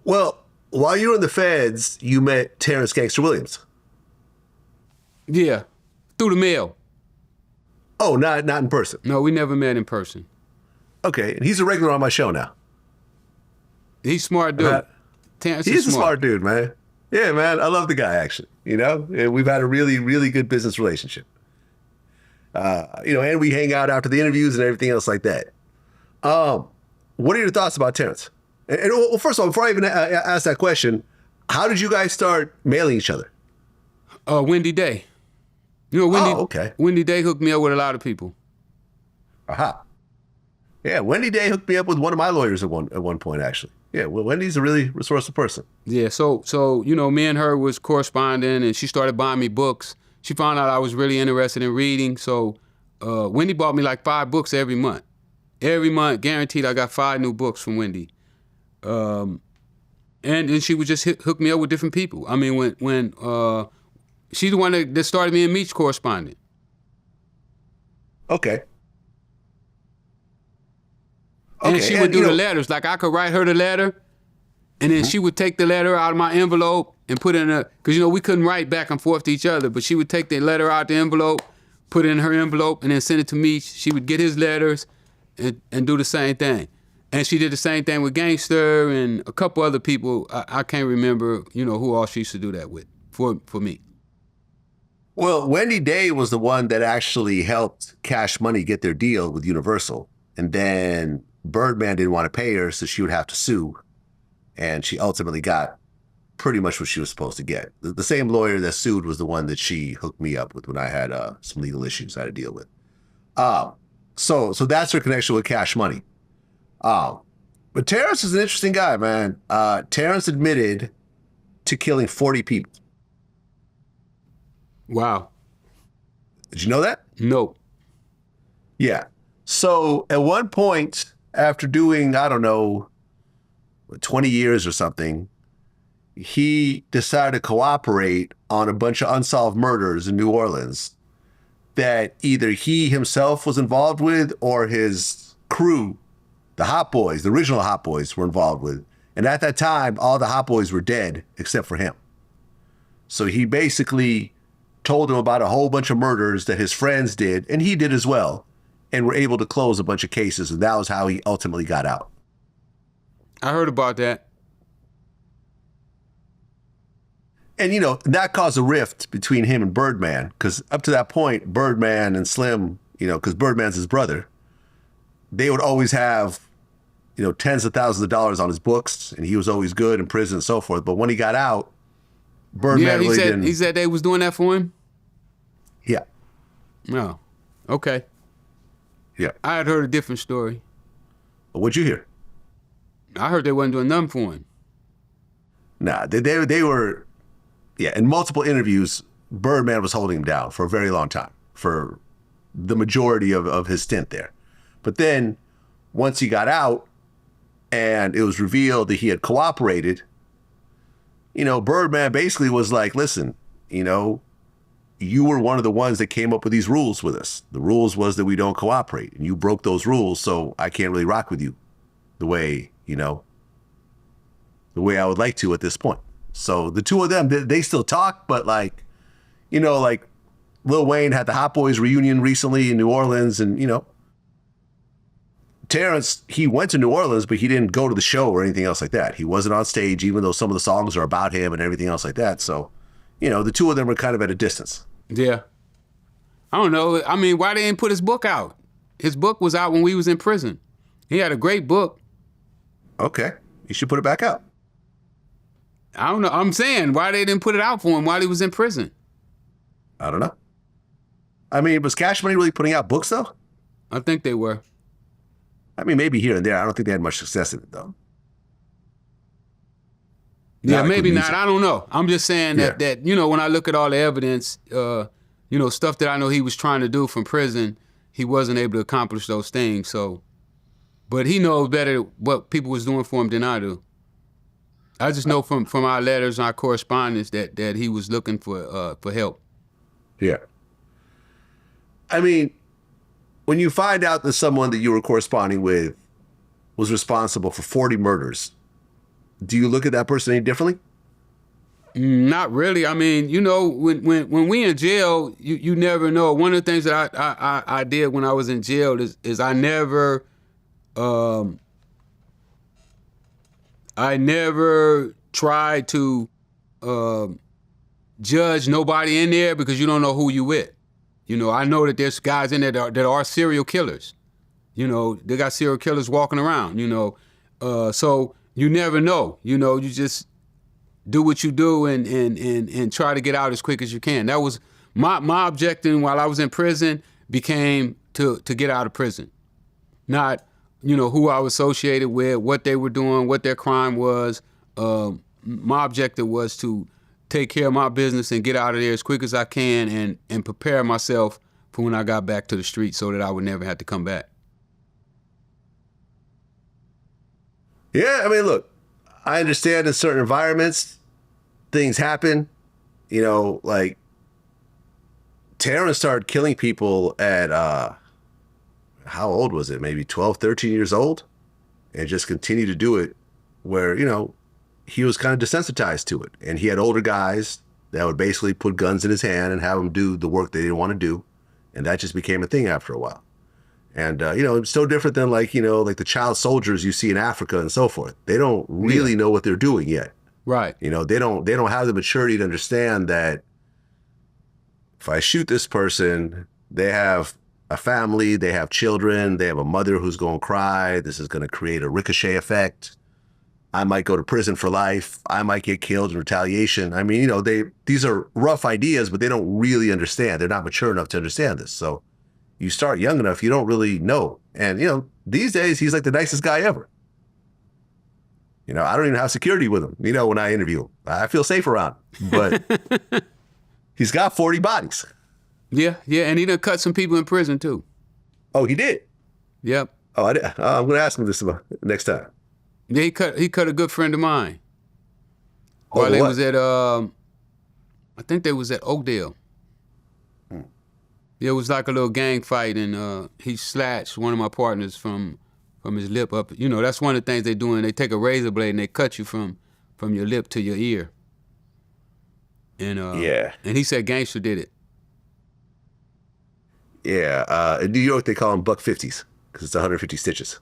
Well, while you were in the feds, you met Terrance Gangsta Williams. Yeah, through the mail. Oh, not in person. No, we never met in person. Okay, and he's a regular on my show now. He's smart dude. Terrence He's is a smart dude, man. Yeah, man, I love the guy, actually. You know, and we've had a really, really good business relationship. And we hang out after the interviews and everything else like that. What are your thoughts about Terrance? Well, first of all, before I even ask that question, how did you guys start mailing each other? Wendy Day. You know, Wendy. Oh, okay. Wendy Day hooked me up with a lot of people. Aha. Yeah, Wendy Day hooked me up with one of my lawyers at one point, actually. Yeah, well, Wendy's a really resourceful person. Yeah, so me and her was corresponding, and she started buying me books. She found out I was really interested in reading, so Wendy bought me like 5 books every month. Every month, guaranteed, I got 5 new books from Wendy. And she would just hook me up with different people. I mean, when she's the one that started me in Meach correspondent. Okay. And she would do the letters. Like, I could write her the letter, and then she would take the letter out of my envelope and put it in a, because, we couldn't write back and forth to each other, but she would take the letter out the envelope, put it in her envelope, and then send it to me. She would get his letters and do the same thing. And she did the same thing with Gangster and a couple other people. I can't remember, who all she used to do that with for me. Well, Wendy Day was the one that actually helped Cash Money get their deal with Universal. And then Birdman didn't want to pay her, so she would have to sue. And she ultimately got pretty much what she was supposed to get. The same lawyer that sued was the one that she hooked me up with when I had some legal issues I had to deal with. So that's her connection with Cash Money. But Terrance is an interesting guy, man. Terrance admitted to killing 40 people. Wow. Did you know that? No. Yeah. So at one point, after doing, I don't know, 20 years or something, he decided to cooperate on a bunch of unsolved murders in New Orleans that either he himself was involved with or his crew, the Hot Boys, the original Hot Boys, were involved with. And at that time, all the Hot Boys were dead except for him. So he basically told him about a whole bunch of murders that his friends did, and he did as well, and were able to close a bunch of cases, and that was how he ultimately got out. I heard about that. And, that caused a rift between him and Birdman, because up to that point, Birdman and Slim, because Birdman's his brother, they would always have, tens of thousands of dollars on his books, and he was always good in prison and so forth. But when he got out, Birdman he said they was doing that for him? Yeah. Oh, okay. Yeah. I had heard a different story. What'd you hear? I heard they wasn't doing nothing for him. Nah, they were, in multiple interviews, Birdman was holding him down for a very long time, for the majority of his stint there. But then, once he got out, and it was revealed that he had cooperated, Birdman basically was like, listen, you were one of the ones that came up with these rules with us. The rules was that we don't cooperate, and you broke those rules, so I can't really rock with you the way I would like to at this point. So the two of them, they still talk, but like Lil Wayne had the Hot Boys reunion recently in New Orleans, and Terrance, he went to New Orleans, but he didn't go to the show or anything else like that. He wasn't on stage, even though some of the songs are about him and everything else like that. So, the two of them were kind of at a distance. Yeah. I don't know. I mean, why they didn't put his book out? His book was out when we was in prison. He had a great book. Okay. You should put it back out. I don't know. I'm saying, why they didn't put it out for him while he was in prison? I don't know. I mean, was Cash Money really putting out books, though? I think they were. I mean, maybe here and there. I don't think they had much success in it, though. Yeah, maybe not. I don't know. I'm just saying that when I look at all the evidence, stuff that I know he was trying to do from prison, he wasn't able to accomplish those things. So, but he knows better what people was doing for him than I do. I just know from our letters and our correspondence that he was looking for help. Yeah. I mean, when you find out that someone that you were corresponding with was responsible for 40 murders, Do you look at that person any differently? Not really. I mean, you know, when we in jail, you never know. One of the things that I did when I was in jail is I never tried to judge nobody in there because you don't know who you with. You know, I know that there's guys in there that are serial killers. You know, they got serial killers walking around, you know. So you never know. You know, you just do what you do and try to get out as quick as you can. That was my objective while I was in prison became to get out of prison. Not, you know, who I was associated with, what they were doing, what their crime was. My objective was to take care of my business and get out of there as quick as I can and prepare myself for when I got back to the street so that I would never have to come back. Yeah, I mean, look, I understand in certain environments, things happen. You know, like Terrance started killing people at, how old was it? Maybe 12, 13 years old, and just continued to do it where, you know, he was kind of desensitized to it. And he had older guys that would basically put guns in his hand and have him do the work they didn't want to do. And that just became a thing after a while. And, you know, it's so different than like, you know, like the child soldiers you see in Africa and so forth. They don't really know what they're doing yet. Right. You know, they don't have the maturity to understand that if I shoot this person, they have a family, they have children, they have a mother who's going to cry. This is going to create a ricochet effect. I might go to prison for life. I might get killed in retaliation. I mean, you know, these are rough ideas, but they don't really understand. They're not mature enough to understand this. So you start young enough, you don't really know. And, you know, these days, he's like the nicest guy ever. You know, I don't even have security with him, you know, when I interview him. I feel safe around him. But he's got 40 bodies. Yeah, and he done cut some people in prison, too. Oh, he did? Yep. Oh, I'm going to ask him this next time. Yeah, he cut a good friend of mine. Oh, while they was at, I think they was at Oakdale. Yeah, it was like a little gang fight, and he slashed one of my partners from his lip up. You know, that's one of the things they do. And they take a razor blade and they cut you from your lip to your ear. And and he said Gangsta did it. Yeah, in New York they call them buck 50s because it's 150 stitches.